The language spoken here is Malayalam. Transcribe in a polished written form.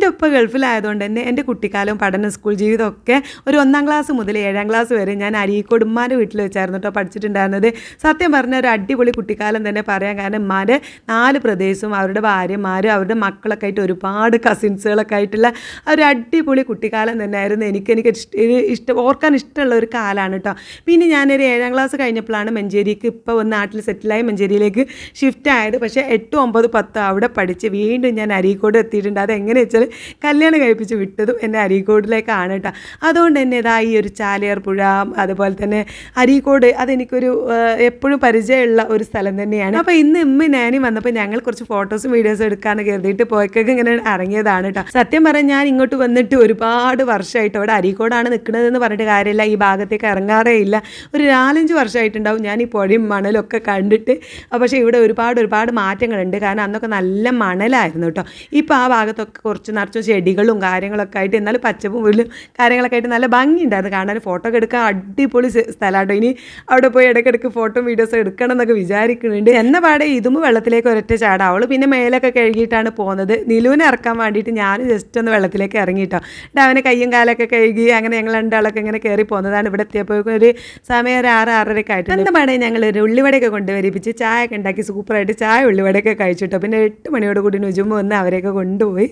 എൻ്റെ ഉപ്പ ഗൾഫിലായതുകൊണ്ട് തന്നെ എൻ്റെ കുട്ടിക്കാലവും പഠന സ്കൂൾ ജീവിതമൊക്കെ ഒരു 1ാം ക്ലാസ് മുതൽ 7ാം ക്ലാസ് വരെ ഞാൻ അരീക്കോട് ഉമ്മാൻ്റെ വീട്ടിൽ വെച്ചായിരുന്നു കേട്ടോ പഠിച്ചിട്ടുണ്ടായിരുന്നത്. സത്യം പറഞ്ഞ ഒരു അടിപൊളി കുട്ടിക്കാലം തന്നെ പറയാം. കാരണം ഉമ്മാൻ്റെ 4 പ്രദേശവും അവരുടെ ഭാര്യമാരും അവരുടെ മക്കളൊക്കെ ആയിട്ട് ഒരുപാട് കസിൻസുകളൊക്കെ ആയിട്ടുള്ള ഒരു അടിപൊളി കുട്ടിക്കാലം തന്നെയായിരുന്നു. എനിക്ക് ഓർക്കാൻ ഇഷ്ടമുള്ള ഒരു കാലമാണ് കേട്ടോ. പിന്നെ ഞാനൊരു 7ാം ക്ലാസ് കഴിഞ്ഞപ്പോഴാണ് മഞ്ചേരിക്ക് ഇപ്പോൾ വന്ന് നാട്ടിൽ സെറ്റിലായി മഞ്ചേരിയിലേക്ക് ഷിഫ്റ്റ് ആയത്. പക്ഷേ 8, 9, 10 അവിടെ പഠിച്ച് വീണ്ടും ഞാൻ അരീക്കോട് എത്തിയിട്ടുണ്ട്. അതെങ്ങനെ വെച്ചാൽ കല്യാണം കഴിപ്പിച്ച് വിട്ടതും എന്നെ അരീക്കോടിലേക്കാണ് കേട്ടോ. അതുകൊണ്ട് തന്നെ ഇതാ ഈ ഒരു ചാലിയാർ പുഴ, അതുപോലെ തന്നെ അരീക്കോട് അതെനിക്കൊരു എപ്പോഴും പരിചയമുള്ള ഒരു സ്ഥലം തന്നെയാണ്. അപ്പോൾ ഇന്ന് നാനി വന്നപ്പോൾ ഞങ്ങൾ കുറച്ച് ഫോട്ടോസും വീഡിയോസും എടുക്കാമെന്ന് കരുതിയിട്ട് പോയിക്കൊക്കെ ഇങ്ങനെ ഇറങ്ങിയതാണ് കേട്ടോ. സത്യം പറഞ്ഞാൽ ഞാൻ ഇങ്ങോട്ട് വന്നിട്ട് ഒരുപാട് വർഷമായിട്ട് അവിടെ അരീക്കോടാണ് നിൽക്കുന്നതെന്ന് പറഞ്ഞിട്ട് കാര്യമില്ല, ഈ ഭാഗത്തേക്ക് ഇറങ്ങാറേ ഇല്ല. ഒരു 4-5 വർഷമായിട്ടുണ്ടാവും ഞാൻ ഈ പുഴയും മണലൊക്കെ കണ്ടിട്ട്. പക്ഷേ ഇവിടെ ഒരുപാട് മാറ്റങ്ങളുണ്ട്. കാരണം അന്നൊക്കെ നല്ല മണലായിരുന്നു കേട്ടോ. ഇപ്പോൾ ആ ഭാഗത്തൊക്കെ കുറച്ച് നിറച്ചും ചെടികളും കാര്യങ്ങളൊക്കെ ആയിട്ട്, എന്നാലും പച്ചപ്പും പുല്ലും കാര്യങ്ങളൊക്കെ ആയിട്ട് നല്ല ഭംഗിയുണ്ടായിരുന്നു കാണാൻ. ഫോട്ടോ ഒക്കെ എടുക്കാൻ അടിപൊളി സ്ഥലമാട്ടോ. ഇനി അവിടെ പോയി ഇടയ്ക്കിടയ്ക്ക് ഫോട്ടോ വീഡിയോസ് എടുക്കണം എന്നൊക്കെ വിചാരിക്കുന്നുണ്ട്. എന്ന പാടെ ഇതും വെള്ളത്തിലേക്ക് ഒരൊറ്റ ചാടാം. അവൾ പിന്നെ മേലൊക്കെ കഴുകിയിട്ടാണ് പോകുന്നത്. നിലുവിനെ ഇറക്കാൻ വേണ്ടിയിട്ട് ഞാൻ ജസ്റ്റ് ഒന്ന് വെള്ളത്തിലേക്ക് ഇറങ്ങിയിട്ടോ. അവനെ കയ്യും കാലൊക്കെ കഴുകി അങ്ങനെ ഞങ്ങൾ രണ്ടാളൊക്കെ ഇങ്ങനെ കയറി പോകുന്നതാണ്. ഇവിടെ എത്തിയപ്പോഴേക്കും ഒരു സമയം ഒരു 6-6:30 ആയിട്ട്. എന്താ പാടെ ഞങ്ങൾ ഒരു ഉള്ളിവടയൊക്കെ കൊണ്ടുവരിപ്പിച്ച് ചായ ഒക്കെ ഉണ്ടാക്കി സൂപ്പറായിട്ട് ചായ ഉള്ളിവടയൊക്കെ കഴിച്ചിട്ടോ. പിന്നെ 8 മണിയോട് കൂടി നുജുമ്പ് വന്ന് അവരെയൊക്കെ കൊണ്ടുപോയി.